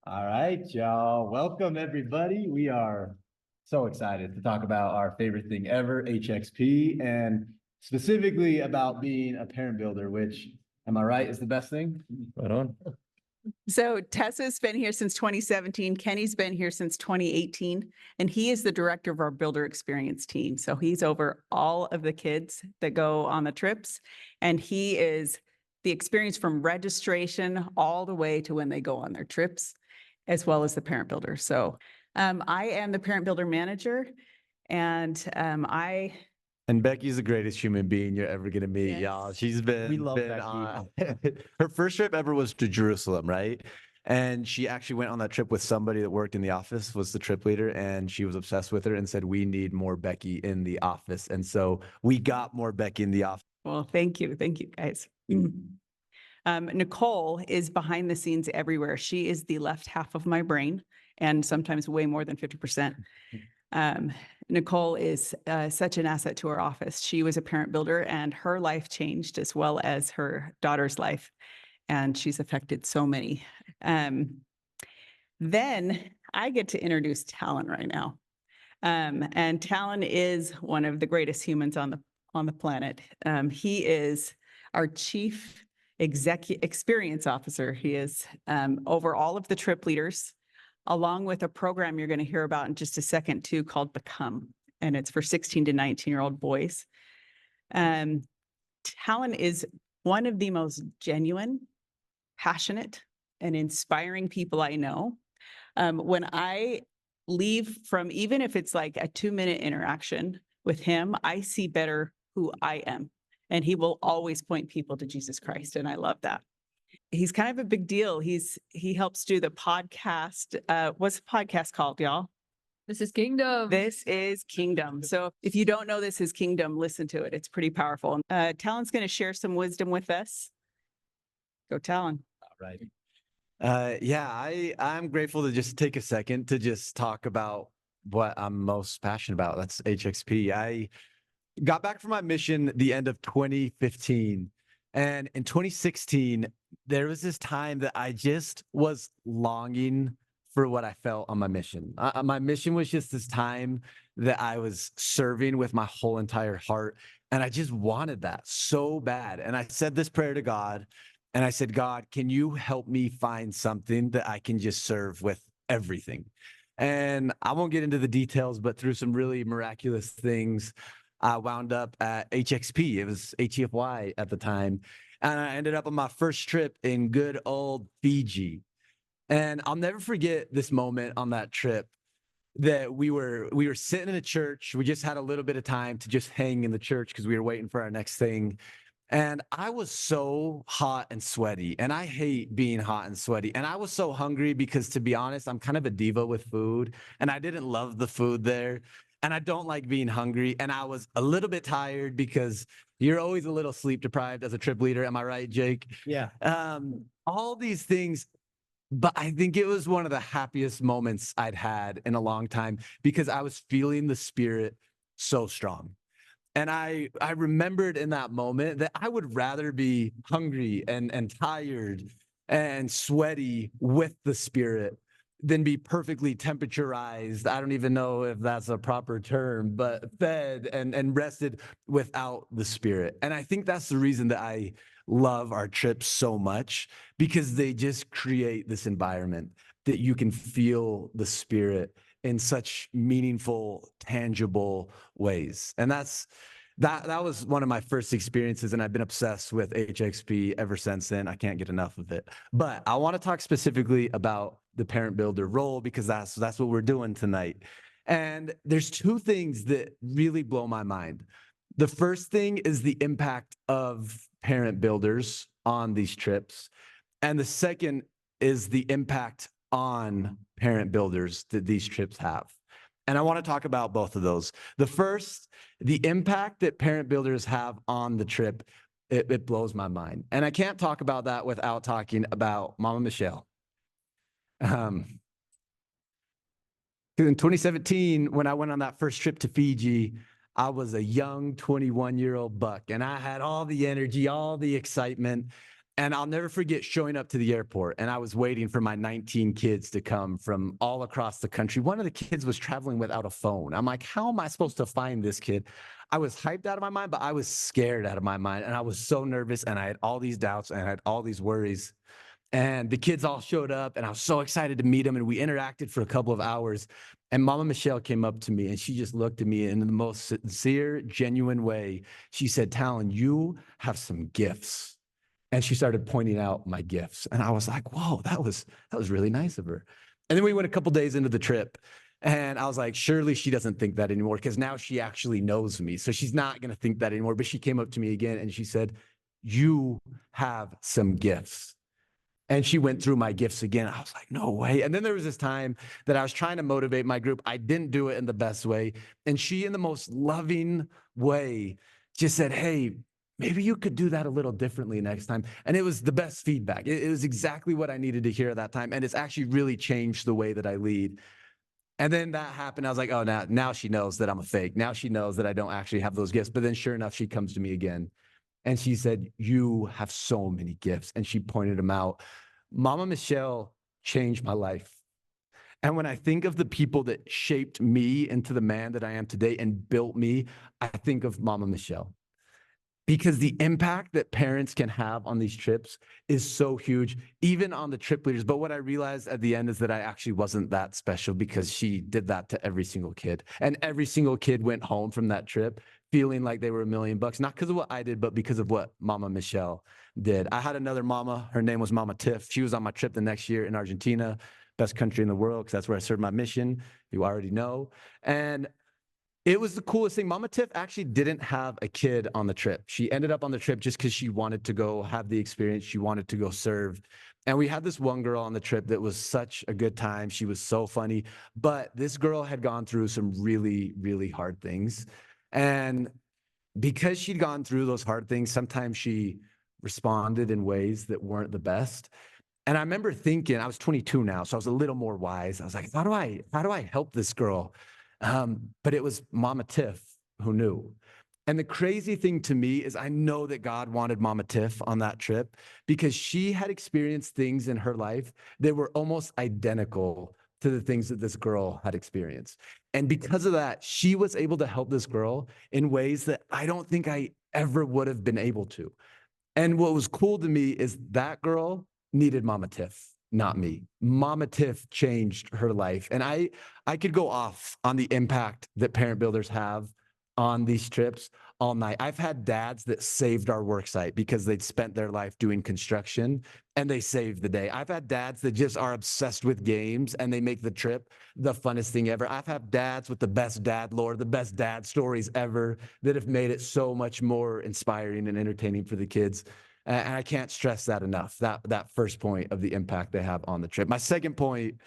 All right, y'all. Welcome, everybody. We are so excited to talk about our favorite thing ever, HXP, and specifically about being a parent builder, which, am I right, is the best thing? Right on. So Tessa's been here since 2017. Kenny's been here since 2018, and he is the director of our builder experience team. So he's over all of the kids that go on the trips, and he is the experience from registration all the way to when they go on their trips, as well as the parent builder. So I am the parent builder manager, and And Becky's the greatest human being you're ever gonna meet, Yes. y'all. She's been, We love Becky. on her first trip ever was to Jerusalem, right? And she actually went on that trip with somebody that worked in the office, was the trip leader, and she was obsessed with her and said, "We need more Becky in the office." And so we got more Becky in the office. Well, thank you guys. Nicole is behind the scenes everywhere. She is the left half of my brain, and sometimes way more than 50%. Nicole is such an asset to our office. She was a parent builder, and her life changed as well as her daughter's life, and she's affected so many. Then I get to introduce Talon right now. And Talon is one of the greatest humans on the planet. He is our chief experience officer. He is over all of the trip leaders, along with a program you're going to hear about in just a second too, called Become, and it's for 16 to 19-year-old boys. Talon is one of the most genuine, passionate, and inspiring people I know. When I leave from, even if it's like a 2-minute interaction with him, I see better who I am. And he will always point people to Jesus Christ. And I love that. He's kind of a big deal. He helps do the podcast. What's the podcast called, y'all? This is Kingdom. This is Kingdom. So if you don't know This is Kingdom, listen to it. It's pretty powerful. Talon's going to share some wisdom with us. Go, Talon. All right. I'm grateful to just take a second to just talk about what I'm most passionate about. That's HXP. I got back from my mission the end of 2015. And in 2016, there was this time that I just was longing for what I felt on my mission. My mission was just this time that I was serving with my whole entire heart. And I just wanted that so bad. And I said this prayer to God. And I said, "God, can you help me find something that I can just serve with everything?" And I won't get into the details, but through some really miraculous things, I wound up at HXP. It was HEFY at the time. And I ended up on my first trip in good old Fiji. And I'll never forget this moment on that trip that we were sitting in a church. We just had a little bit of time to just hang in the church because we were waiting for our next thing. And I was so hot and sweaty, and I hate being hot and sweaty. And I was so hungry because, to be honest, I'm kind of a diva with food, and I didn't love the food there. And I don't like being hungry. And I was a little bit tired because you're always a little sleep deprived as a trip leader. Am I right, Jake? Yeah. All these things. But I think it was one of the happiest moments I'd had in a long time because I was feeling the Spirit so strong. And I remembered in that moment that I would rather be hungry and tired and sweaty with the Spirit than be perfectly temperaturized. I don't even know if that's a proper term, but fed and rested without the Spirit. And I think that's the reason that I love our trips so much, because they just create this environment that you can feel the Spirit in such meaningful, tangible ways. And that was one of my first experiences, and I've been obsessed with HXP ever since then. I can't get enough of it. But I want to talk specifically about the parent builder role, because that's what we're doing tonight. And there's two things that really blow my mind. The first thing is the impact of parent builders on these trips. And the second is the impact on parent builders that these trips have. And I want to talk about both of those. The first, the impact that parent builders have on the trip, it blows my mind. And I can't talk about that without talking about Mama Michelle. In 2017, when I went on that first trip to Fiji, I was a young 21-year-old buck, and I had all the energy, all the excitement. And I'll never forget showing up to the airport, and I was waiting for my 19 kids to come from all across the country. One of the kids was traveling without a phone. I'm like, how am I supposed to find this kid? I was hyped out of my mind, but I was scared out of my mind. And I was so nervous, and I had all these doubts, and I had all these worries. And the kids all showed up, and I was so excited to meet them. And we interacted for a couple of hours. And Mama Michelle came up to me, and she just looked at me in the most sincere, genuine way. She said, Talon, you have some gifts. And she started pointing out my gifts. And I was like, whoa, that was really nice of her. And then we went a couple days into the trip, and I was like, surely she doesn't think that anymore, because now she actually knows me. So she's not going to think that anymore. But she came up to me again and she said, you have some gifts. And she went through my gifts again. I was like, no way. And then there was this time that I was trying to motivate my group. I didn't do it in the best way. And she, in the most loving way, just said, hey, maybe you could do that a little differently next time. And it was the best feedback. It was exactly what I needed to hear at that time. And it's actually really changed the way that I lead. And then that happened. I was like, oh, now she knows that I'm a fake. Now she knows that I don't actually have those gifts. But then sure enough, she comes to me again. And she said, you have so many gifts. And she pointed them out. Mama Michelle changed my life. And when I think of the people that shaped me into the man that I am today and built me, I think of Mama Michelle. Because the impact that parents can have on these trips is so huge, even on the trip leaders. But what I realized at the end is that I actually wasn't that special, because she did that to every single kid. And every single kid went home from that trip feeling like they were $1 million, not because of what I did, but because of what Mama Michelle did. I had another mama. Her name was Mama Tiff. She was on my trip the next year in Argentina, best country in the world, because that's where I served my mission. You already know. And it was the coolest thing. Mama Tiff actually didn't have a kid on the trip. She ended up on the trip just because she wanted to go have the experience. She wanted to go serve. And we had this one girl on the trip that was such a good time. She was so funny. But this girl had gone through some really, really hard things. And because she'd gone through those hard things, sometimes she responded in ways that weren't the best. And I remember thinking, I was 22 now, so I was a little more wise. I was like, how do I help this girl? But it was Mama Tiff who knew. And the crazy thing to me is I know that God wanted Mama Tiff on that trip, because she had experienced things in her life that were almost identical to the things that this girl had experienced. And because of that, she was able to help this girl in ways that I don't think I ever would have been able to. And what was cool to me is that girl needed Mama Tiff, not me. Mama Tiff changed her life. And I could go off on the impact that parent builders have on these trips all night. I've had dads that saved our work site because they'd spent their life doing construction and they saved the day. I've had dads that just are obsessed with games and they make the trip the funnest thing ever. I've had dads with the best dad lore, the best dad stories ever, that have made it so much more inspiring and entertaining for the kids. And I can't stress that enough, that first point of the impact they have on the trip. My second point,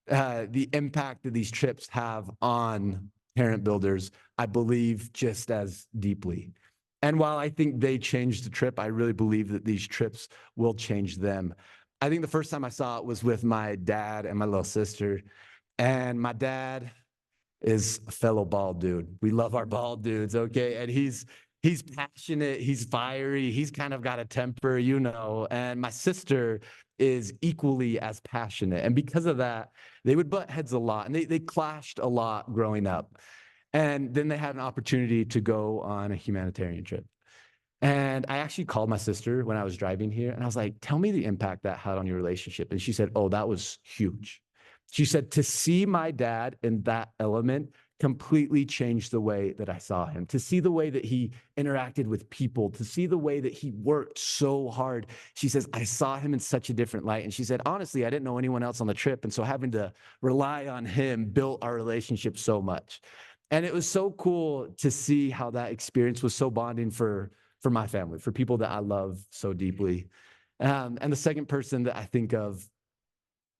the impact that these trips have on parent builders, I believe just as deeply. And while I think they changed the trip, I really believe that these trips will change them. I think the first time I saw it was with my dad and my little sister. And my dad is a fellow bald dude. We love our bald dudes, okay? And he's passionate, he's fiery, he's kind of got a temper, you know. And my sister is equally as passionate. And because of that, they would butt heads a lot, and they clashed a lot growing up. And then they had an opportunity to go on a humanitarian trip. And I actually called my sister when I was driving here, and I was like, tell me the impact that had on your relationship. And she said, oh, that was huge. She said, to see my dad in that element completely changed the way that I saw him, to see the way that he interacted with people, to see the way that he worked so hard. She says, I saw him in such a different light. And she said, honestly, I didn't know anyone else on the trip. And so having to rely on him built our relationship so much. And it was so cool to see how that experience was so bonding for my family, for people that I love so deeply. And the second person that I think of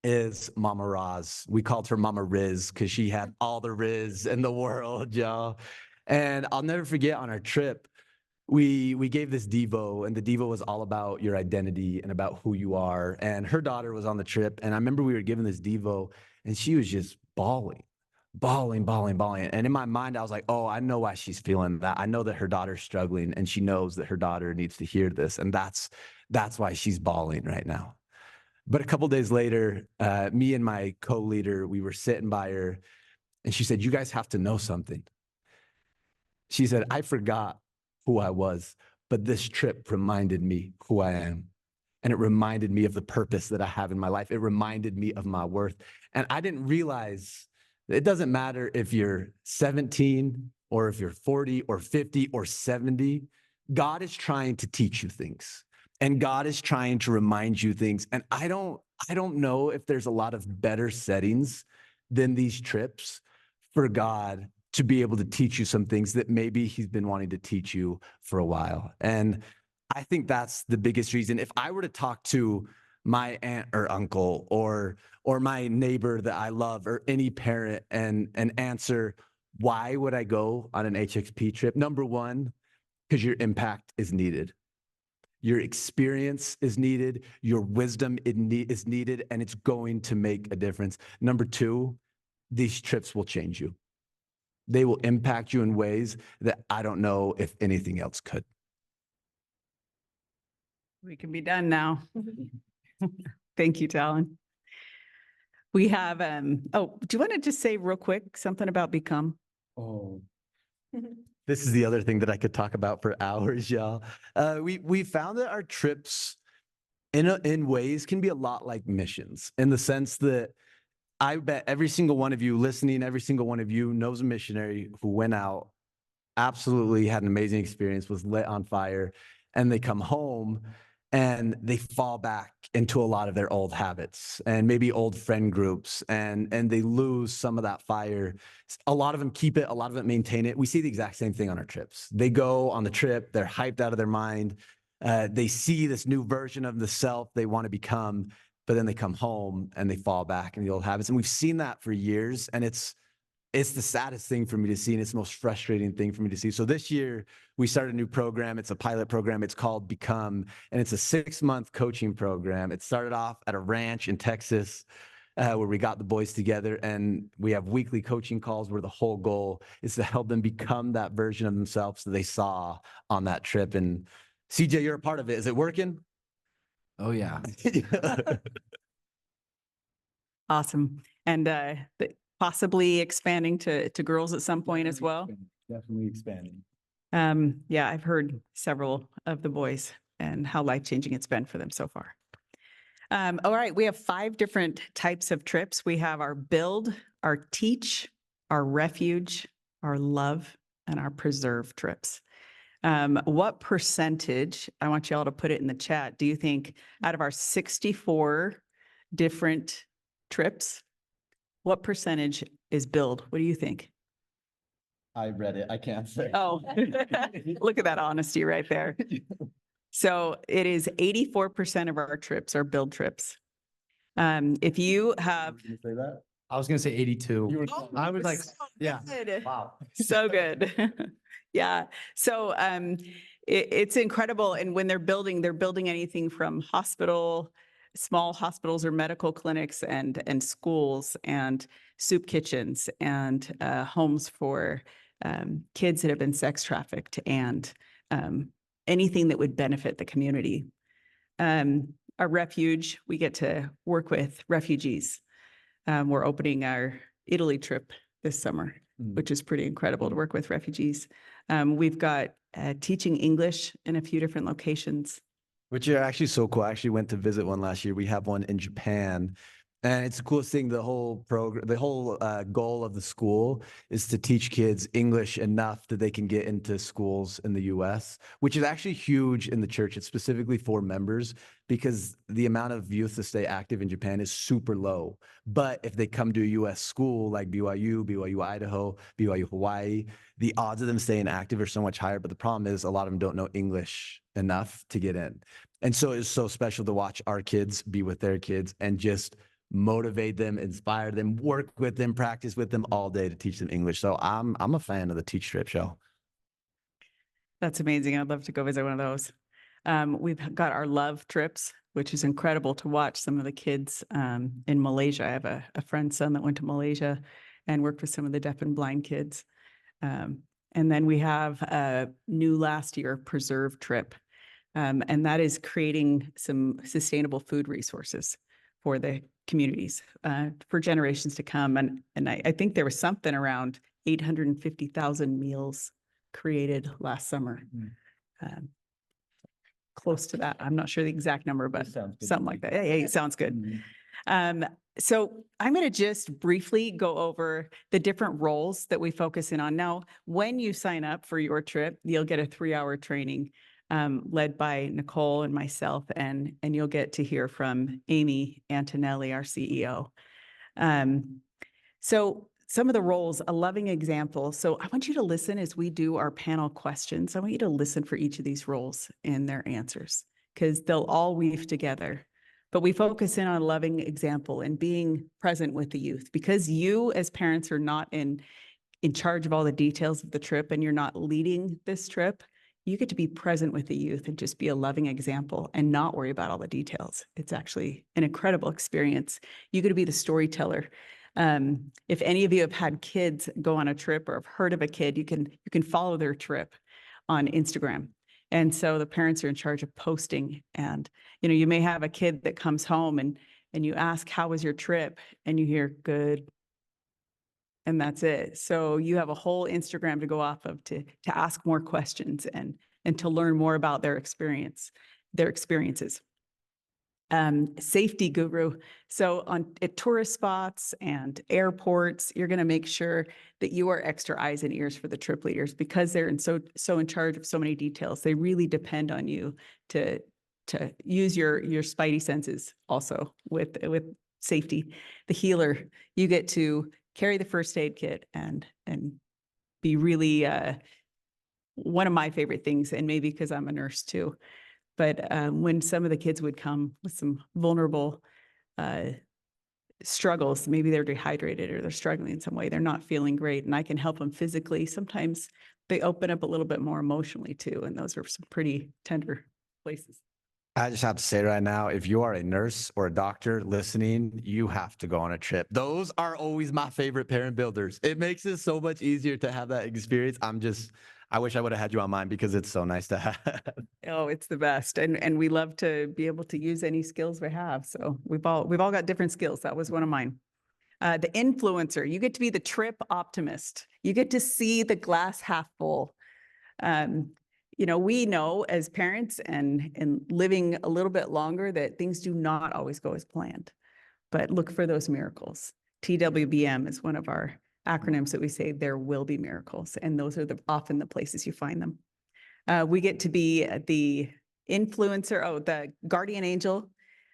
is Mama Roz. We called her Mama Riz because she had all the Riz in the world, y'all. And I'll never forget, on our trip, we gave this Devo, and the Devo was all about your identity and about who you are. And her daughter was on the trip, and I remember we were given this Devo, and she was just bawling. And in my mind, I was like, oh, I know why she's feeling that. I know that her daughter's struggling, and she knows that her daughter needs to hear this. And that's That's why she's bawling right now. But a couple days later, me and my co-leader, we were sitting by her, and she said, "You guys have to know something." She said, "I forgot who I was, but this trip reminded me who I am. And it reminded me of the purpose that I have in my life. It reminded me of my worth." And I didn't realize it doesn't matter if you're 17 or if you're 40 or 50 or 70. God is trying to teach you things, and God is trying to remind you things. And I don't know if there's a lot of better settings than these trips for God to be able to teach you some things that maybe he's been wanting to teach you for a while. And I think that's the biggest reason. If I were to talk to my aunt or uncle or my neighbor that I love or any parent and answer, why would I go on an HXP trip? Number one, because your impact is needed. Your experience is needed. Your wisdom is needed, and it's going to make a difference. Number two, these trips will change you. They will impact you in ways that I don't know if anything else could. We can be done now. Thank you, Talon. We have, oh, do you want to just say real quick something about Become? Oh, This is the other thing that I could talk about for hours, y'all. We found that our trips in ways can be a lot like missions, in the sense that I bet every single one of you listening, every single one of you knows a missionary who went out, absolutely had an amazing experience, was lit on fire, and they come home and they fall back into a lot of their old habits and maybe old friend groups, and they lose some of that fire. A lot of them keep it, a lot of them maintain it. We see the exact same thing on our trips. They go on the trip, they're hyped out of their mind. They see this new version of the self they want to become, but then they come home and they fall back in the old habits. And we've seen that for years, and it's the saddest thing for me to see, and it's the most frustrating thing for me to see. So this year, we started a new program. It's a pilot program. It's called Become, and it's a 6-month coaching program. It started off at a ranch in Texas, where we got the boys together, and we have weekly coaching calls where the whole goal is to help them become that version of themselves that they saw on that trip. And CJ, you're a part of it. Is it working? Oh, yeah. Awesome. And possibly expanding to girls at some point as well. Definitely expanding. Yeah, I've heard several of the boys and how life-changing it's been for them so far. All right, we have 5 different types of trips. We have our build, our teach, our refuge, our love, and our preserve trips. What percentage, I want you all to put it in the chat, do you think out of our 64 different trips, what percentage is build? What do you think? I read it. I can't say. Oh, look at that honesty right there. So it is 84% of our trips are build trips. If you have, Can you say that? I was going to say 82. You were. Oh, I was like, so yeah. good. Wow. So good. Yeah. So it's incredible. And when they're building anything from small hospitals or medical clinics and schools and soup kitchens and homes for kids that have been sex trafficked and anything that would benefit the community. Our refuge, we get to work with refugees. We're opening our Italy trip this summer, which is pretty incredible to work with refugees. We've got teaching English in a few different locations. Which are actually so cool. I actually went to visit one last year. We have one in Japan. And it's the coolest thing. The whole program, the whole goal of the school is to teach kids English enough that they can get into schools in the US, which is actually huge in the church. It's specifically for members because the amount of youth to stay active in Japan is super low. But if they come to a US school like BYU Idaho, BYU Hawaii, the odds of them staying active are so much higher. But the problem is a lot of them don't know English enough to get in. And so it's so special to watch our kids be with their kids and just motivate them, inspire them, work with them, practice with them all day to teach them English. So I'm a fan of the Teach Trip show. That's amazing. I'd love to go visit one of those. We've got our love trips, which is incredible to watch some of the kids in Malaysia. I have a friend's son that went to Malaysia and worked with some of the deaf and blind kids. And then we have a new last year preserve trip. And that is creating some sustainable food resources for the communities for generations to come. And I think there was something around 850,000 meals created last summer. Um, Close to that. I'm not sure the exact number, but sounds good to something me. like that. Hey, it sounds good. Mhm. So I'm going to just briefly go over the different roles that we focus in on. Now, when you sign up for your trip, you'll get a 3-hour training led by Nicole and myself, and you'll get to hear from Amy Antonelli, our CEO. So some of the roles, a loving example. So I want you to listen as we do our panel questions. I want you to listen for each of these roles and their answers, because they'll all weave together. But we focus in on a loving example and being present with the youth, because you as parents are not in charge of all the details of the trip and you're not leading this trip. You get to be present with the youth and just be a loving example and not worry about all the details. It's actually an incredible experience. You get to be the storyteller. If any of you have had kids go on a trip or have heard of a kid, you can follow their trip on Instagram. And so the parents are in charge of posting. And you may have a kid that comes home and you ask, how was your trip? And you hear, good. And that's it. So you have a whole Instagram to go off of to ask more questions and to learn more about their experiences. Safety guru. So at tourist spots and airports, you're going to make sure that you are extra eyes and ears for the trip leaders, because they're so in charge of so many details. They really depend on you to use your spidey senses also with safety. The healer, you get to carry the first aid kit and be really one of my favorite things, and maybe because I'm a nurse too. But when some of the kids would come with some vulnerable struggles, maybe they're dehydrated or they're struggling in some way, they're not feeling great, and I can help them physically. Sometimes they open up a little bit more emotionally too, and those are some pretty tender places. I just have to say right now, if you are a nurse or a doctor listening, you have to go on a trip. Those are always my favorite parent builders. It makes it so much easier to have that experience. I wish I would have had you on mine because it's so nice to have. Oh, it's the best. And we love to be able to use any skills we have. So we've all got different skills. That was one of mine. The influencer, you get to be the trip optimist. You get to see the glass half full. We know as parents and living a little bit longer that things do not always go as planned, but look for those miracles. TWBM is one of our acronyms that we say there will be miracles, and those are often the places you find them. We get to be the influencer, the guardian angel.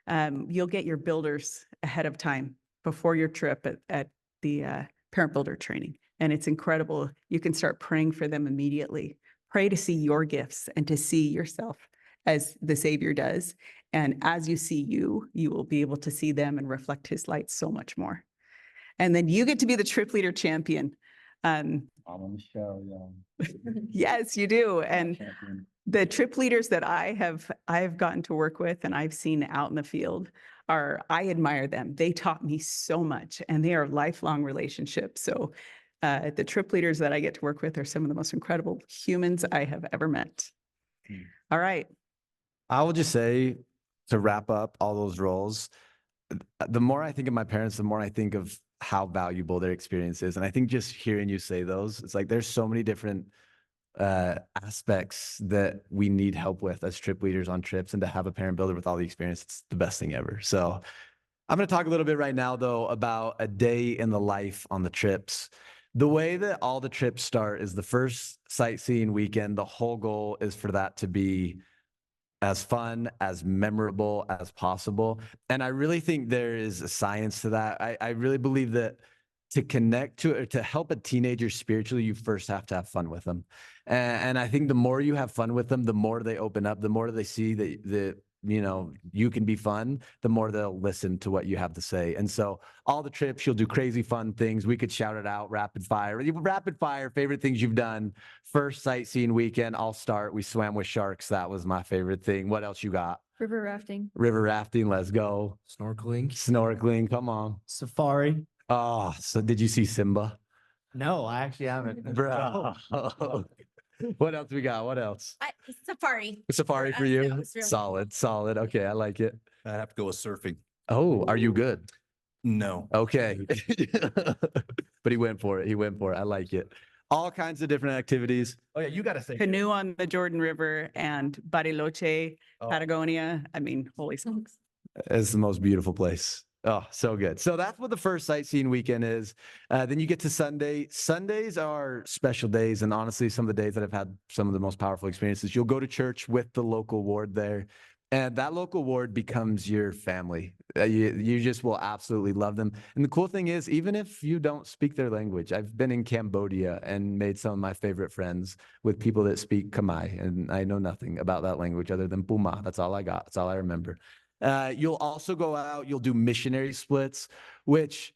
You'll get your builders ahead of time before your trip at the parent builder training. And it's incredible. You can start praying for them immediately. Pray to see your gifts and to see yourself as the Savior does. And as you see you will be able to see them and reflect his light so much more. And then you get to be the trip leader champion. I'm on the show, yeah. Yes, you do. And Champion. the trip leaders that I have gotten to work with and I've seen out in the field I admire them. They taught me so much, and they are lifelong relationships. So the trip leaders that I get to work with are some of the most incredible humans I have ever met. All right. I will just say, to wrap up all those roles, the more I think of my parents, the more I think of how valuable their experience is. And I think just hearing you say those, it's like there's so many different aspects that we need help with as trip leaders on trips, and to have a parent builder with all the experience, it's the best thing ever. So I'm going to talk a little bit right now, though, about a day in the life on the trips. The way that all the trips start is the first sightseeing weekend. The whole goal is for that to be as fun, as memorable as possible. And I really think there is a science to that. I really believe that to connect to or to help a teenager spiritually, you first have to have fun with them. And I think the more you have fun with them, the more they open up, the more they see that you can be fun, the more they'll listen to what you have to say. And so all the trips, you'll do crazy fun things. We could shout it out, rapid fire, favorite things you've done. First sightseeing weekend, I'll start. We swam with sharks. That was my favorite thing. What else you got? River rafting. River rafting. Let's go. Snorkeling. Come on. Safari. Oh, so did you see Simba? No, I actually haven't. Bro. What else we got? What else? Safari. Safari for us, you? that was really Solid, solid. Okay, I like it. I have to go with surfing. Oh, are you good? No. Okay. But he went for it. He went for it. I like it. All kinds of different activities. Oh yeah, you got to say Canoe on the Jordan River and Bariloche, Oh. Patagonia. I mean, holy smokes. It's the most beautiful place. Oh, so good. So that's what the first sightseeing weekend is. Then you get to Sunday. Sundays are special days. And honestly, some of the days that I've had some of the most powerful experiences. You'll go to church with the local ward there. And that local ward becomes your family. You just will absolutely love them. And the cool thing is, even if you don't speak their language, I've been in Cambodia and made some of my favorite friends with people that speak Khmer. And I know nothing about that language other than Puma. That's all I got. That's all I remember. You'll also go out, you'll do missionary splits, which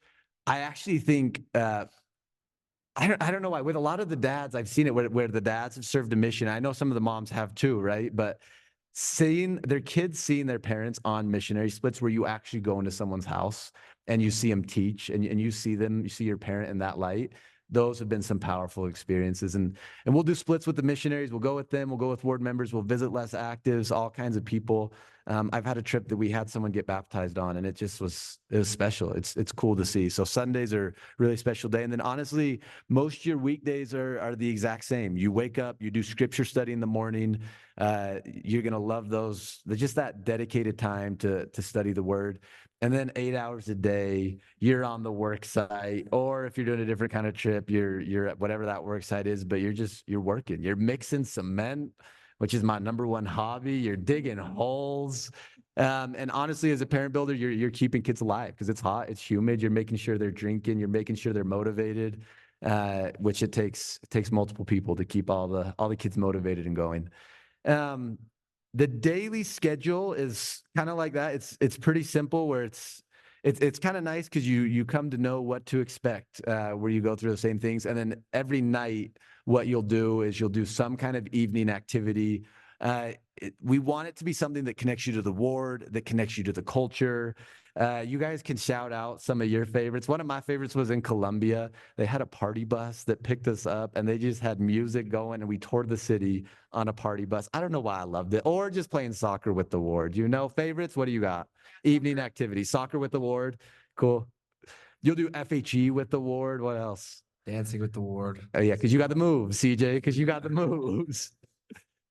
I actually think, I don't know why. With a lot of the dads, I've seen it where the dads have served a mission. I know some of the moms have too, right? But seeing their kids, seeing their parents on missionary splits where you actually go into someone's house and you see them teach and you see them, you see your parent in that light. Those have been some powerful experiences. And we'll do splits with the missionaries. We'll go with them. We'll go with ward members. We'll visit less actives, all kinds of people. I've had a trip that we had someone get baptized on, and it was special. It's cool to see. So Sundays are really special day. And then honestly, most of your weekdays are the exact same. You wake up, you do scripture study in the morning. You're going to love those, just that dedicated time to study the word. And then 8 hours a day, you're on the work site, or if you're doing a different kind of trip, you're at whatever that work site is, but you're working. You're mixing cement, which is my number one hobby. You're digging holes. And honestly, as a parent builder, you're keeping kids alive because it's hot, it's humid. You're making sure they're drinking. You're making sure they're motivated, which it takes takes multiple people to keep all the kids motivated and going. The daily schedule is kind of like that. It's pretty simple where it's kind of nice because you come to know what to expect where you go through the same things. And then every night, what you'll do is you'll do some kind of evening activity. We want it to be something that connects you to the ward, that connects you to the culture. You guys can shout out some of your favorites. One of my favorites was in Colombia. They had a party bus that picked us up and they just had music going and we toured the city on a party bus. I don't know why I loved it. Or just playing soccer with the ward. You know, favorites? What do you got? Evening activity, soccer with the ward. Cool. You'll do FHE with the ward. What else? Dancing with the ward. Oh yeah, because you got the moves, CJ, because you got the moves.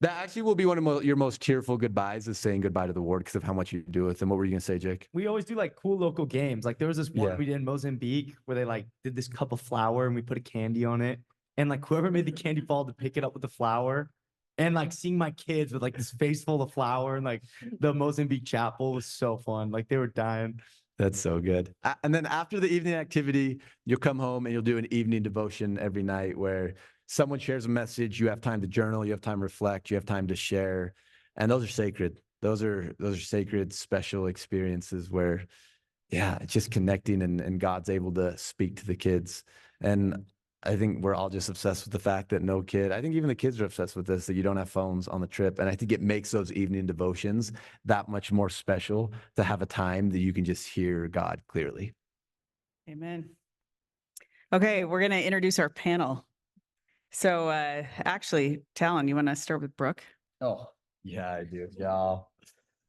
That actually will be one of your most tearful goodbyes is saying goodbye to the ward because of how much you do with them. What were you going to say, Jake? We always do like cool local games. Like there was this one Yeah. we did in Mozambique where they like did this cup of flour and we put a candy on it. And like whoever made the candy fall to pick it up with the flour. And like seeing my kids with like this face full of flour and like the Mozambique chapel was so fun. Like they were dying. That's so good. And then after the evening activity, you'll come home and you'll do an evening devotion every night where someone shares a message. You have time to journal. You have time to reflect. You have time to share. And those are sacred. Those are sacred, special experiences where, yeah, it's just connecting and God's able to speak to the kids. And I think we're all just obsessed with the fact that no kid, I think even the kids are obsessed with this, that you don't have phones on the trip. And I think it makes those evening devotions that much more special to have a time that you can just hear God clearly. Amen. Okay, we're going to introduce our panel. So actually, Talon, you want to start with Brooke? Oh, yeah, I do. Y'all.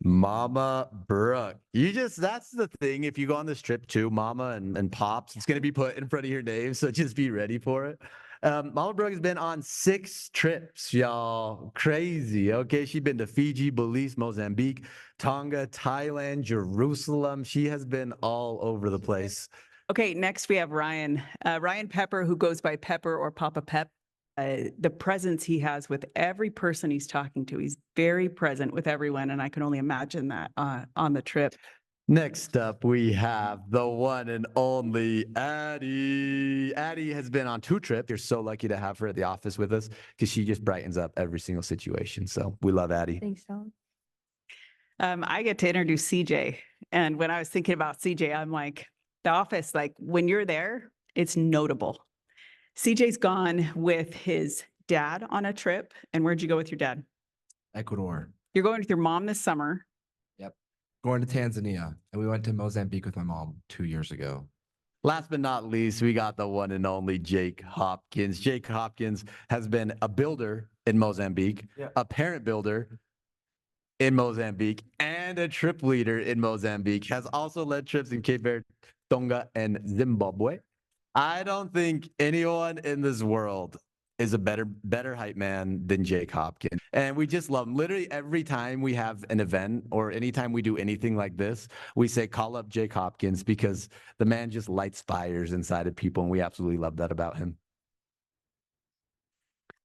Mama Brooke. That's the thing. If you go on this trip too, Mama and Pops, it's going to be put in front of your name. So just be ready for it. Mama Brooke has been on 6 trips, y'all. Crazy. Okay. She's been to Fiji, Belize, Mozambique, Tonga, Thailand, Jerusalem. She has been all over the place. Okay, next we have Ryan. Ryan Pepper, who goes by Pepper or Papa Pep. The presence he has with every person he's talking to. He's very present with everyone, and I can only imagine that on the trip. Next up, we have the one and only Addie. Addie has been on 2 trips. You're so lucky to have her at the office with us because she just brightens up every single situation. So we love Addie. Thanks, Tom. I get to introduce CJ. And when I was thinking about CJ, I'm like, the office, like when you're there, it's notable. CJ's gone with his dad on a trip. And where'd you go with your dad? Ecuador. You're going with your mom this summer. Going to Tanzania. And we went to Mozambique with my mom 2 years ago. Last but not least, we got the one and only Jake Hopkins. Jake Hopkins has been a builder in Mozambique, Yeah. a parent builder in Mozambique, and a trip leader in Mozambique. Has also led trips in Cape Verde, Tonga, and Zimbabwe. I don't think anyone in this world is a better hype man than Jake Hopkins. And we just love him. Literally every time we have an event or anytime we do anything like this, we say, call up Jake Hopkins because the man just lights fires inside of people. And we absolutely love that about him.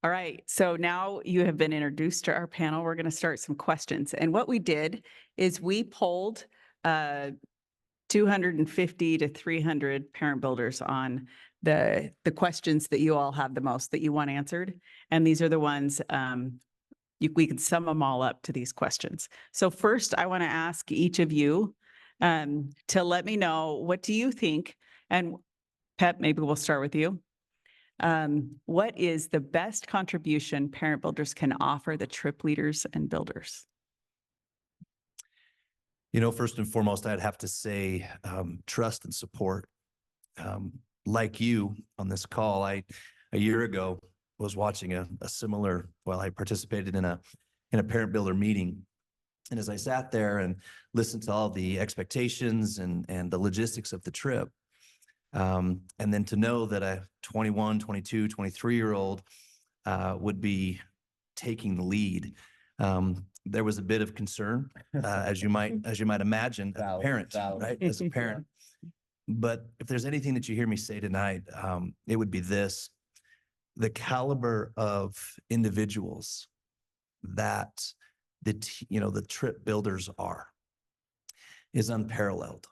All right, so now you have been introduced to our panel. We're going to start some questions. And what we did is we polled 250 to 300 parent builders on the questions that you all have the most that you want answered. And these are the ones we can sum them all up to these questions. So first, I want to ask each of you to let me know, what do you think? And Pep, maybe we'll start with you. What is the best contribution parent builders can offer the trip leaders and builders? You know, first and foremost, I'd have to say trust and support. Like you on this call, a year ago was watching a similar, well, I participated in a parent builder meeting. And as I sat there and listened to all the expectations and the logistics of the trip, and then to know that a 21, 22, 23-year-old would be taking the lead, there was a bit of concern, as you might imagine, as a parent, right? As a parent. But if there's anything that you hear me say tonight, it would be this: the caliber of individuals that the trip builders is unparalleled.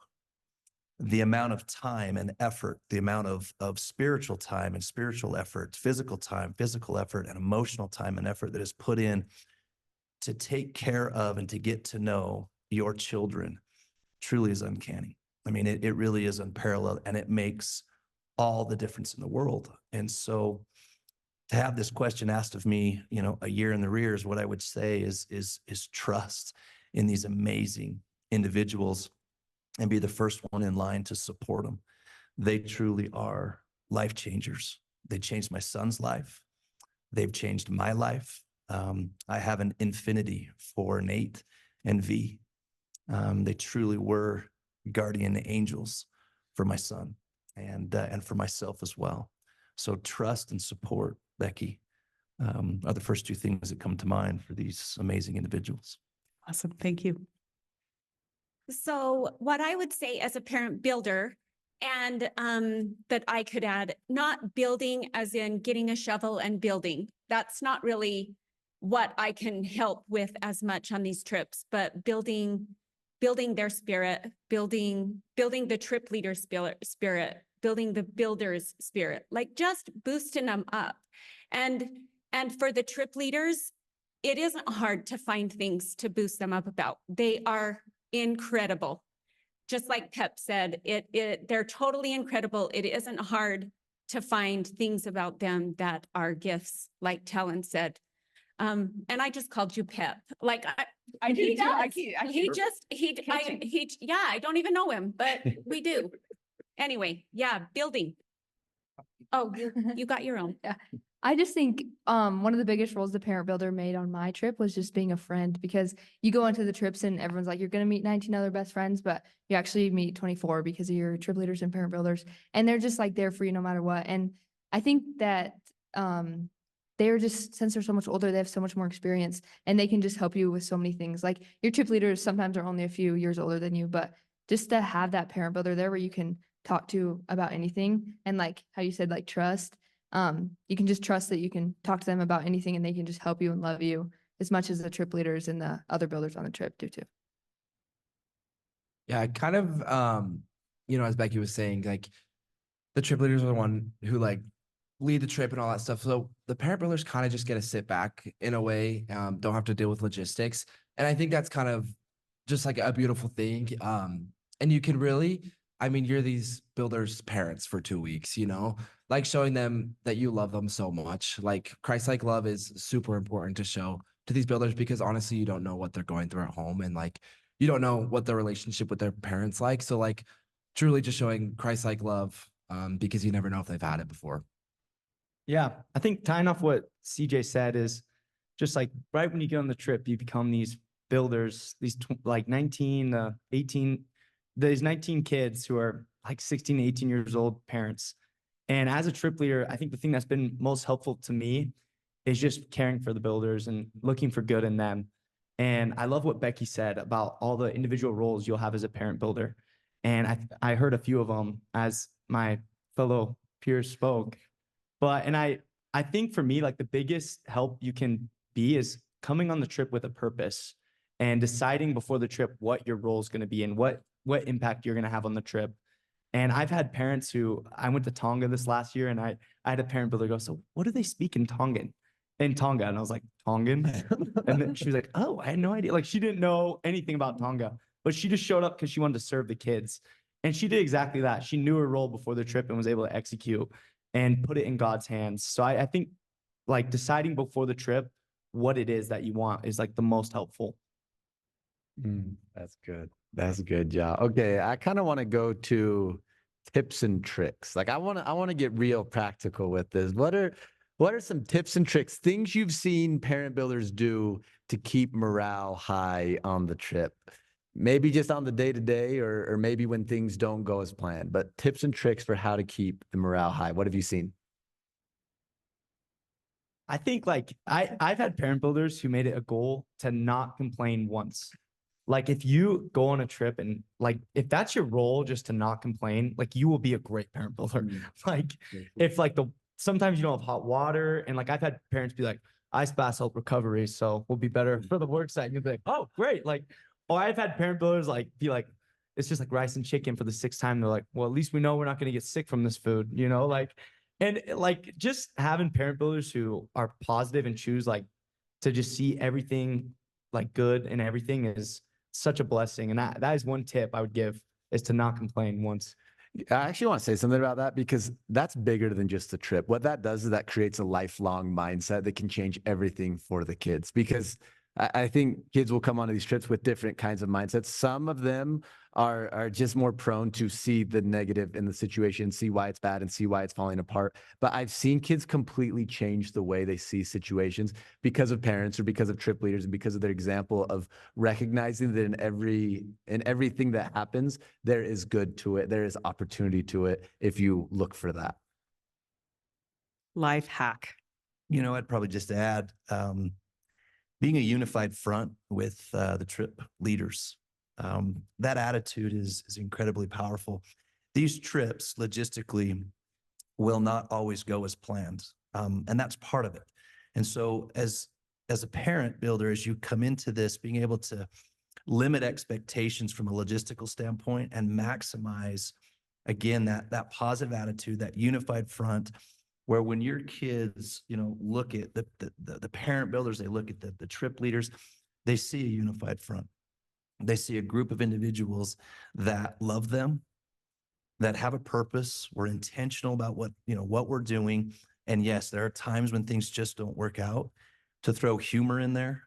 The amount of time and effort, the amount of spiritual time and spiritual effort, physical effort, and emotional time and effort that is put in to take care of and to get to know your children truly is uncanny. I mean, it really is unparalleled, and it makes all the difference in the world. And so to have this question asked of me, a year in the rears, what I would say is trust in these amazing individuals and be the first one in line to support them. They truly are life changers. They changed my son's life. They've changed my life. I have an infinity for Nate and V. They truly were guardian angels for my son and for myself as well. So trust and support, Becky, are the first two things that come to mind for these amazing individuals. Awesome. Thank you. So what I would say as a parent builder, and that I could add, not building as in getting a shovel and building. That's not really what I can help with as much on these trips, but building their spirit, building the trip leader spirit, building the builder's spirit, like just boosting them up. And for the trip leaders, it isn't hard to find things to boost them up about. They are incredible. Just like Pep said, they're totally incredible. It isn't hard to find things about them that are gifts, like Talon said. And I just called you Pep. Like I did too. I don't even know him, but we do. Anyway, yeah, building. Oh, you got your own. Yeah. I just think one of the biggest roles the parent builder made on my trip was just being a friend, because you go into the trips and everyone's like, you're going to meet 19 other best friends, but you actually meet 24 because of your trip leaders and parent builders. And they're just like there for you no matter what. And I think that they're just, since they're so much older, they have so much more experience and they can just help you with so many things. Like your trip leaders sometimes are only a few years older than you, but just to have that parent builder there where you can talk to about anything, and like how you said, like trust. You can just trust that you can talk to them about anything and they can just help you and love you as much as the trip leaders and the other builders on the trip do too. Yeah, I kind of, as Becky was saying, like the trip leaders are the one who like lead the trip and all that stuff. So the parent builders kind of just get to sit back in a way, don't have to deal with logistics. And I think that's kind of just like a beautiful thing. And you can really, you're these builders' parents for 2 weeks, like showing them that you love them so much. Like Christ-like love is super important to show to these builders, because honestly, you don't know what they're going through at home, and like, you don't know what their relationship with their parents like. So like truly just showing Christ-like love, because you never know if they've had it before. Yeah, I think tying off what CJ said is just like right when you get on the trip, you become these builders, these like 19, 18, these 19 kids who are like 16, 18 years old parents. And as a trip leader, I think the thing that's been most helpful to me is just caring for the builders and looking for good in them. And I love what Becky said about all the individual roles you'll have as a parent builder. And I heard a few of them as my fellow peers spoke. And I think for me, like the biggest help you can be is coming on the trip with a purpose and deciding before the trip what your role is going to be and what impact you're going to have on the trip. And I've had parents who I went to Tonga this last year, and I had a parent builder go, "So what do they speak in Tongan?" In Tonga, and I was like, "Tongan," and then she was like, "Oh, I had no idea." Like she didn't know anything about Tonga, but she just showed up because she wanted to serve the kids, and she did exactly that. She knew her role before the trip and was able to execute and put it in God's hands. So I think like deciding before the trip what it is that you want is like the most helpful. That's good. That's good, yeah. Okay, I kind of want to go to tips and tricks. Like I want to get real practical with this. What are some tips and tricks, things you've seen parent builders do to keep morale high on the trip? Maybe just on the day-to-day or maybe when things don't go as planned, but tips and tricks for how to keep the morale high. What have you seen? I think like I've had parent builders who made it a goal to not complain once. Like if you go on a trip and like if that's your role just to not complain, like you will be a great parent builder. Like if like sometimes you don't have hot water, and like I've had parents be like, ice baths help recovery, so we'll be better for the work site. And you'll be like, oh great. Like, or I've had parent builders like be like, it's just like rice and chicken for the 6th time. They're like, well, at least we know we're not going to get sick from this food, you know, like, and like just having parent builders who are positive and choose like to just see everything like good and everything is such a blessing. And that is one tip I would give, is to not complain once. I actually want to say something about that because that's bigger than just the trip. What that does is that creates a lifelong mindset that can change everything for the kids, because I think kids will come onto these trips with different kinds of mindsets. Some of them are just more prone to see the negative in the situation, see why it's bad and see why it's falling apart. But I've seen kids completely change the way they see situations because of parents or because of trip leaders and because of their example of recognizing that in everything that happens, there is good to it. There is opportunity to it if you look for that. Life hack. You know, I'd probably just add, being a unified front with the trip leaders. That attitude is incredibly powerful. These trips logistically will not always go as planned, and that's part of it. And so as a parent builder, as you come into this, being able to limit expectations from a logistical standpoint and maximize, again, that positive attitude, that unified front, where when your kids, you know, look at the parent builders, they look at the trip leaders, they see a unified front. They see a group of individuals that love them, that have a purpose. We're intentional about what we're doing. And yes, there are times when things just don't work out. To throw humor in there,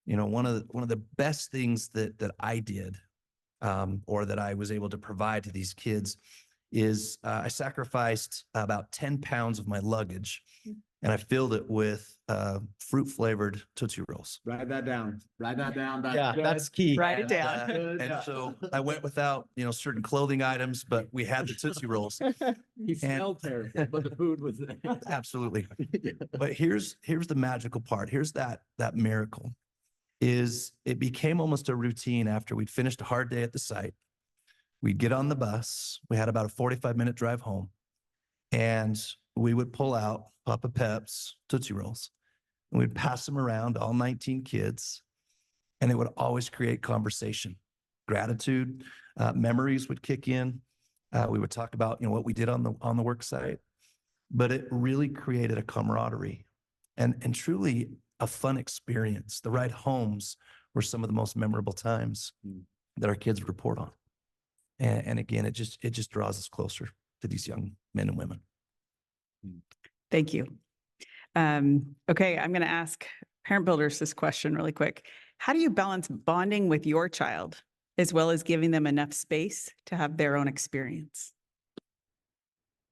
you know, one of the best things that I did, or that I was able to provide to these kids, is I sacrificed about 10 pounds of my luggage and I filled it with fruit flavored Tootsie Rolls. Write that down. Write that down. Yeah, that's key. Write it down. And so I went without, certain clothing items, but we had the Tootsie Rolls. He smelled terrible, but the food was there. Absolutely. But here's the magical part. Here's that miracle, is it became almost a routine after we'd finished a hard day at the site. We'd get on the bus. We had about a 45-minute drive home, and we would pull out Papa Pep's Tootsie Rolls, and we'd pass them around to all 19 kids, and it would always create conversation, gratitude, memories would kick in. We would talk about, what we did on the work site, but it really created a camaraderie and truly a fun experience. The ride homes were some of the most memorable times that our kids report on. And again, it just draws us closer to these young men and women. Thank you. Okay, I'm going to ask parent builders this question really quick. How do you balance bonding with your child as well as giving them enough space to have their own experience?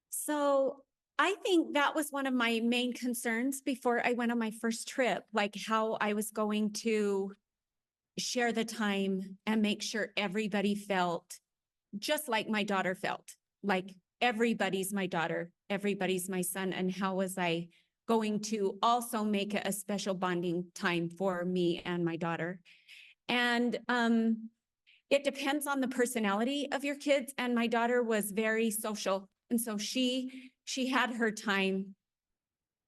So I think that was one of my main concerns before I went on my first trip, like how I was going to share the time and make sure everybody felt just like my daughter felt, like everybody's my daughter, everybody's my son. And how was I going to also make it a special bonding time for me and my daughter? And it depends on the personality of your kids. And my daughter was very social. And so she had her time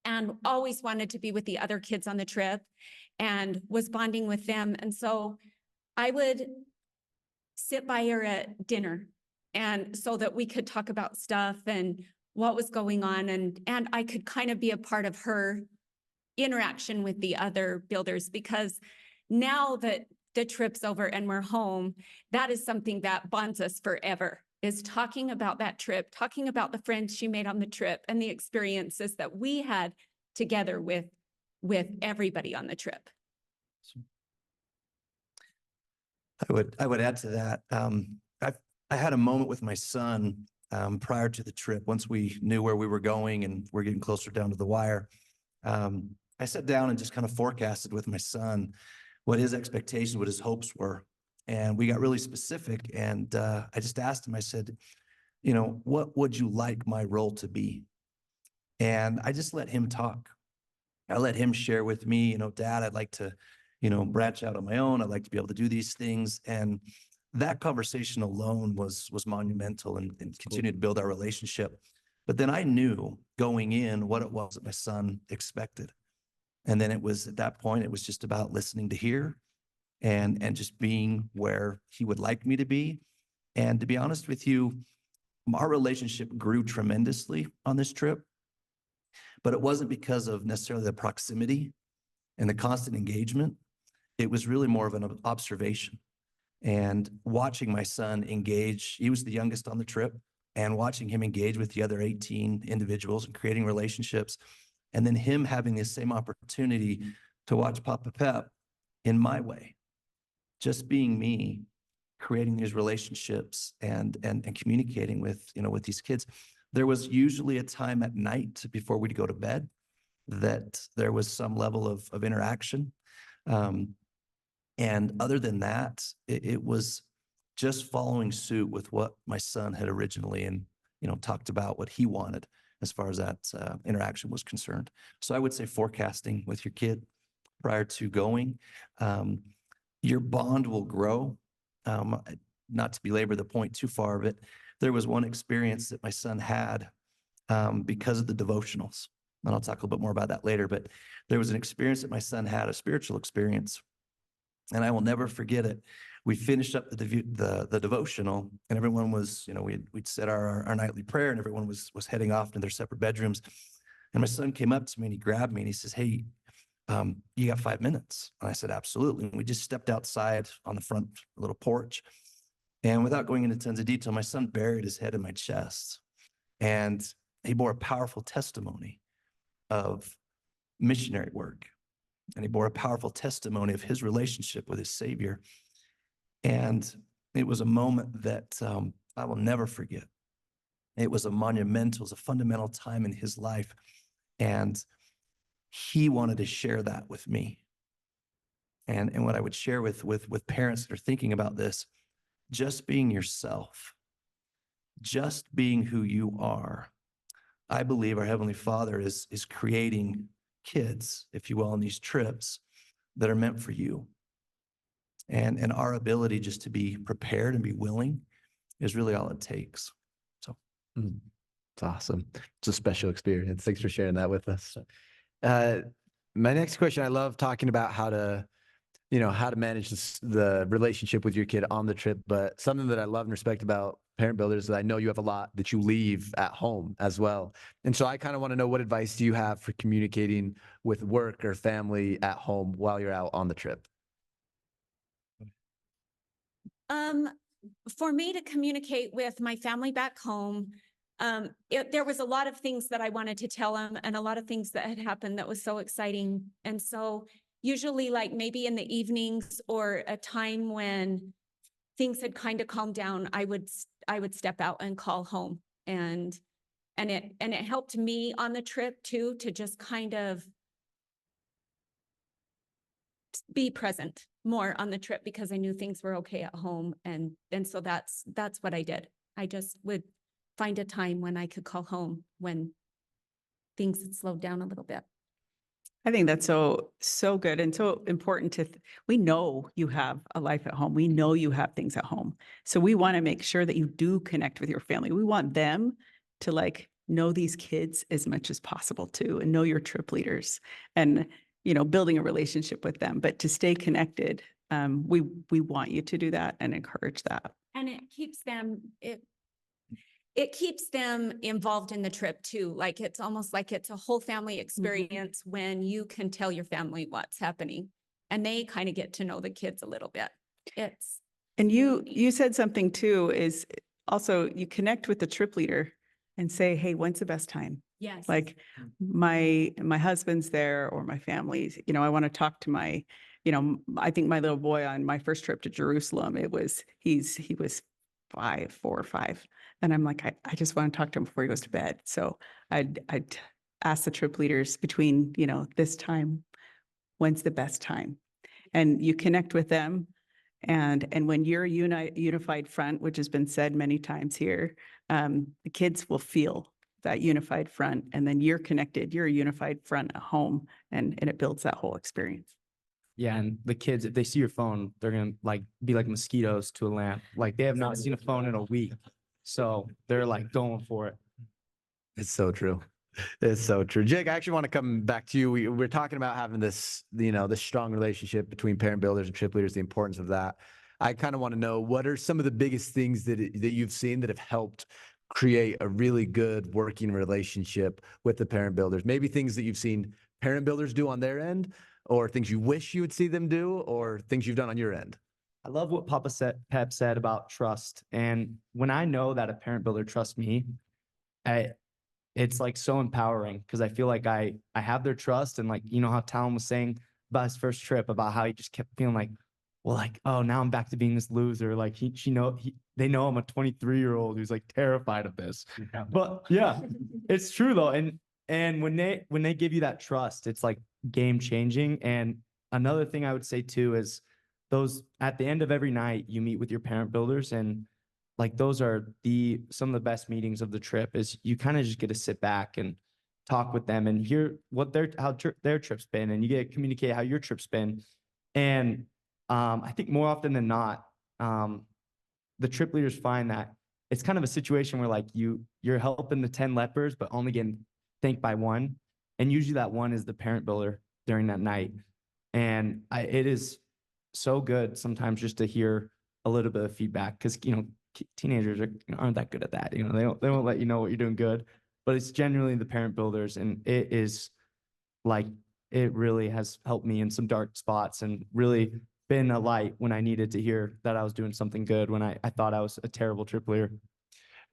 and always wanted to be with the other kids on the trip and was bonding with them. And so I would sit by her at dinner, and so that we could talk about stuff and what was going on. And I could kind of be a part of her interaction with the other builders, because now that the trip's over and we're home, that is something that bonds us forever, is talking about that trip, talking about the friends she made on the trip and the experiences that we had together with everybody on the trip. I would add to that. I had a moment with my son prior to the trip. Once we knew where we were going and we're getting closer down to the wire, I sat down and just kind of forecasted with my son what his expectations, what his hopes were. And we got really specific. And I just asked him, I said, what would you like my role to be? And I just let him talk. I let him share with me, Dad, I'd like to, branch out on my own. I'd like to be able to do these things. And that conversation alone was monumental and continued to build our relationship. But then I knew going in what it was that my son expected. And then it was at that point, it was just about listening to hear and just being where he would like me to be. And to be honest with you, our relationship grew tremendously on this trip, but it wasn't because of necessarily the proximity and the constant engagement. It was really more of an observation and watching my son engage. He was the youngest on the trip, and watching him engage with the other 18 individuals and creating relationships. And then him having the same opportunity to watch Papa Pep in my way, just being me, creating these relationships and communicating with these kids. There was usually a time at night before we'd go to bed that there was some level of interaction. And other than that, it was just following suit with what my son had originally talked about what he wanted as far as that interaction was concerned. So I would say forecasting with your kid prior to going, your bond will grow. Not to belabor the point too far of it, there was one experience that my son had because of the devotionals. And I'll talk a little bit more about that later, but there was an experience that my son had, a spiritual experience, and I will never forget it. We finished up the devotional, and everyone was, we'd said our nightly prayer, and everyone was heading off to their separate bedrooms. And my son came up to me and he grabbed me and he says, "Hey, you got 5 minutes?" And I said, "Absolutely." And we just stepped outside on the front little porch. And without going into tons of detail, my son buried his head in my chest, and he bore a powerful testimony of missionary work. And he bore a powerful testimony of his relationship with his Savior. And it was a moment that I will never forget. It was a monumental, it was a fundamental time in his life. And he wanted to share that with me. And what I would share with parents that are thinking about this, just being yourself, just being who you are. I believe our Heavenly Father is creating kids, if you will, on these trips that are meant for you. And our ability just to be prepared and be willing is really all it takes. So It's awesome. It's a special experience. Thanks for sharing that with us. My next question, I love talking about how to manage the relationship with your kid on the trip, but something that I love and respect about Parent Builders is that I know you have a lot that you leave at home as well. And so I kind of want to know, what advice do you have for communicating with work or family at home while you're out on the trip? For me to communicate with my family back home, there was a lot of things that I wanted to tell them and a lot of things that had happened that was so exciting. And so usually, like maybe in the evenings or a time when things had kind of calmed down, I would step out and call home. And it helped me on the trip too, to just kind of be present more on the trip because I knew things were okay at home. And so that's what I did. I just would find a time when I could call home when things had slowed down a little bit. I think that's so good and so important we know you have a life at home. We know you have things at home. So we want to make sure that you do connect with your family. We want them to like know these kids as much as possible too, and know your trip leaders and, building a relationship with them, but to stay connected. We want you to do that and encourage that. And it keeps them, it keeps them involved in the trip too. Like it's almost like it's a whole family experience when you can tell your family what's happening and they kind of get to know the kids a little bit. And you said something too, is also you connect with the trip leader and say, hey, when's the best time? Yes. Like my husband's there or my family's, I want to talk to my, I think my little boy on my first trip to Jerusalem, he was 4 or 5. And I'm like, I just want to talk to him before he goes to bed. So I'd ask the trip leaders between, this time, when's the best time? And you connect with them. And when you're a unified front, which has been said many times here, the kids will feel that unified front, and then you're connected, you're a unified front at home, and it builds that whole experience. Yeah, and the kids, if they see your phone, they're gonna be like mosquitoes to a lamp. Like they have not seen a phone in a week. So they're like going for it. It's so true. It's so true. Jake, I actually want to come back to you. We're talking about having this, this strong relationship between parent builders and trip leaders, the importance of that. I kind of want to know, what are some of the biggest things that you've seen that have helped create a really good working relationship with the parent builders? Maybe things that you've seen parent builders do on their end, or things you wish you would see them do, or things you've done on your end. I love what Pep said about trust. And when I know that a parent builder trusts me, it's like so empowering because I feel like I have their trust. And like, how Talon was saying about his first trip, about how he just kept feeling like, well, like, oh, now I'm back to being this loser. Like they know I'm a 23-year-old who's like terrified of this. Yeah. But yeah, it's true though. And when they give you that trust, it's like game changing. And another thing I would say too is those at the end of every night you meet with your parent builders, and like those are some of the best meetings of the trip. Is you kind of just get to sit back and talk with them and hear what their trip's been, and you get to communicate how your trip's been. And I think more often than not, the trip leaders find that it's kind of a situation where like you're helping the 10 lepers, but only getting thanked by one. And usually that one is the parent builder during that night. And it is so good sometimes just to hear a little bit of feedback, because, teenagers aren't that good at that. They won't let you know what you're doing good, but it's genuinely the parent builders. And it is like, it really has helped me in some dark spots and really been a light when I needed to hear that I was doing something good when I thought I was a terrible trip leader.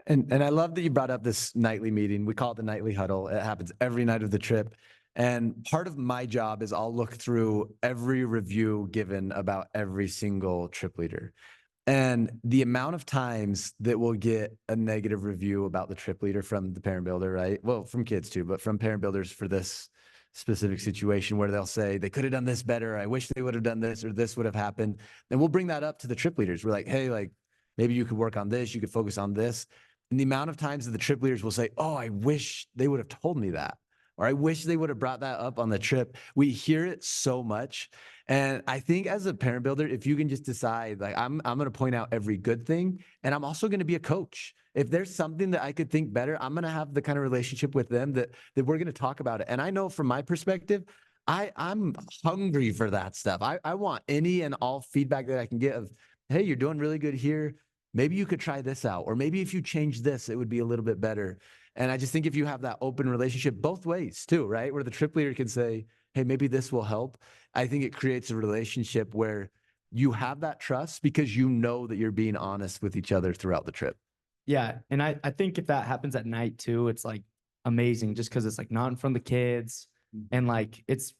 And I love that you brought up this nightly meeting. We call it the nightly huddle. It happens every night of the trip. And part of my job is I'll look through every review given about every single trip leader. And the amount of times that we'll get a negative review about the trip leader from the parent builder, right? Well, from kids too, but from parent builders for this specific situation where they'll say, they could have done this better. I wish they would have done this, or this would have happened. And we'll bring that up to the trip leaders. We're like, hey, like maybe you could work on this. You could focus on this. And the amount of times that the trip leaders will say, oh, I wish they would have told me that, or I wish they would have brought that up on the trip. We hear it so much. And I think as a parent builder, if you can just decide, like, I'm going to point out every good thing, and I'm also going to be a coach. If there's something that I could think better, I'm going to have the kind of relationship with them that we're going to talk about it. And I know from my perspective, I'm hungry for that stuff. I want any and all feedback that I can get of, hey, you're doing really good here. Maybe you could try this out, or maybe if you change this, it would be a little bit better. And I just think if you have that open relationship both ways too, right? Where the trip leader can say, hey, maybe this will help. I think it creates a relationship where you have that trust because you know that you're being honest with each other throughout the trip. Yeah. And I think if that happens at night too, it's like amazing, just because it's like not in front of the kids. And like, it's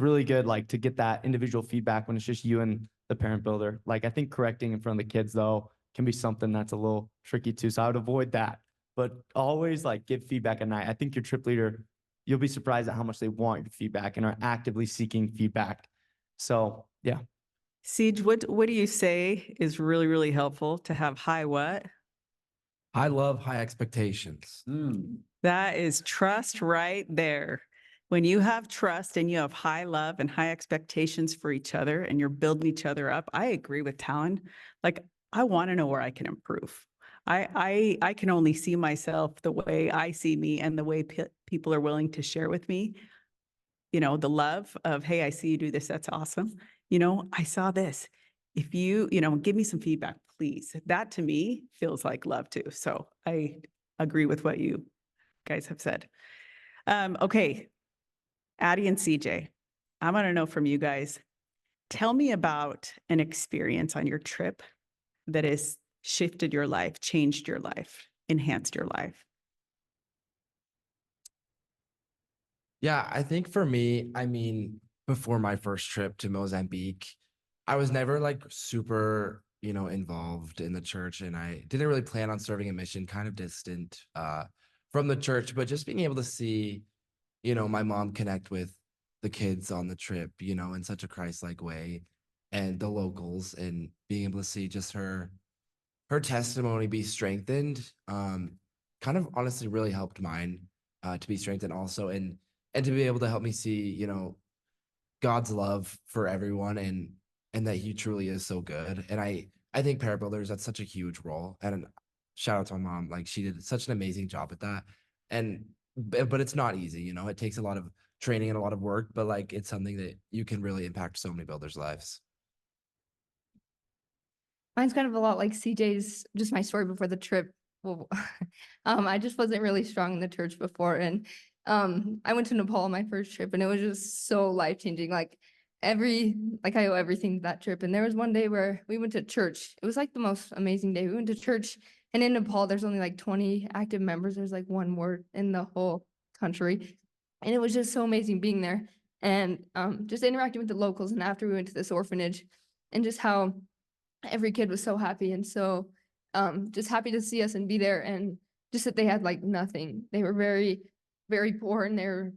really good, like to get that individual feedback when it's just you and the parent builder. Like I think correcting in front of the kids though can be something that's a little tricky too. So I would avoid that. But always like give feedback at night. I think your trip leader, you'll be surprised at how much they want your feedback and are actively seeking feedback. So yeah. Siege, what do you say is really, really helpful to have high what? I love high expectations. That is trust right there. When you have trust and you have high love and high expectations for each other and you're building each other up, I agree with Talon. Like, I want to know where I can improve. I can only see myself the way I see me and the way people are willing to share with me. You know, the love of, hey, I see you do this. That's awesome. You know, I saw this. If you know, give me some feedback, please. That to me feels like love too. So I agree with what you guys have said. Okay. Addie and CJ, I want to know from you guys, tell me about an experience on your trip that has shifted your life, changed your life, enhanced your life. Yeah, I think for me, I mean, before my first trip to Mozambique, I was never like super, involved in the church, and I didn't really plan on serving a mission, kind of distant from the church, but just being able to see, my mom connect with the kids on the trip, in such a Christ-like way, and the locals, and being able to see just her testimony be strengthened, kind of honestly really helped mine to be strengthened also, and to be able to help me see, God's love for everyone, and that he truly is so good. And I think parent builders, that's such a huge role. And shout out to my mom, like she did such an amazing job at that. And but it's not easy, it takes a lot of training and a lot of work, but like it's something that you can really impact so many builders' lives. Mine's kind of a lot like CJ's, just my story before the trip. Well, I just wasn't really strong in the church before, and I went to Nepal on my first trip, and it was just so life-changing. Like I owe everything to that trip. And there was one day where we went to church. It was like the most amazing day. We went to church, and in Nepal, there's only like 20 active members. There's like one more in the whole country, and it was just so amazing being there and just interacting with the locals. And after we went to this orphanage, and just how every kid was so happy and so just happy to see us and be there, and just that they had like nothing. They were very, very poor, and they're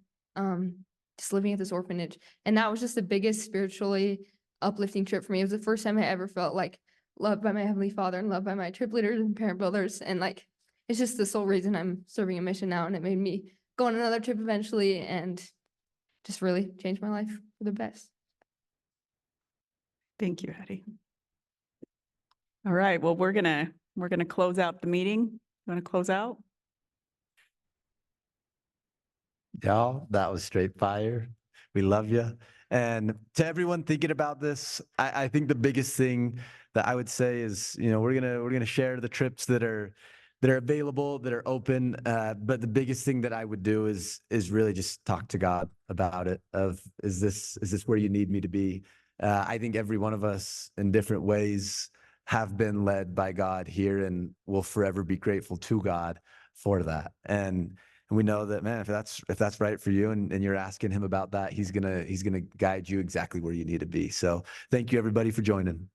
just living at this orphanage. And that was just the biggest spiritually uplifting trip for me. It was the first time I ever felt like loved by my Heavenly Father and loved by my trip leaders and parent builders. And like, it's just the sole reason I'm serving a mission now. And it made me go on another trip eventually and just really changed my life for the best. Thank you, Addie. All right, well, we're gonna close out the meeting. You want to close out? Y'all, that was straight fire. We love you. And to everyone thinking about this, I think the biggest thing that I would say is, we're gonna share the trips that are available, that are open. But the biggest thing that I would do is really just talk to God about it. Is this where you need me to be? I think every one of us in different ways have been led by God here, and will forever be grateful to God for that. And we know that, man, if that's right for you, and you're asking him about that, he's gonna guide you exactly where you need to be. So thank you everybody for joining.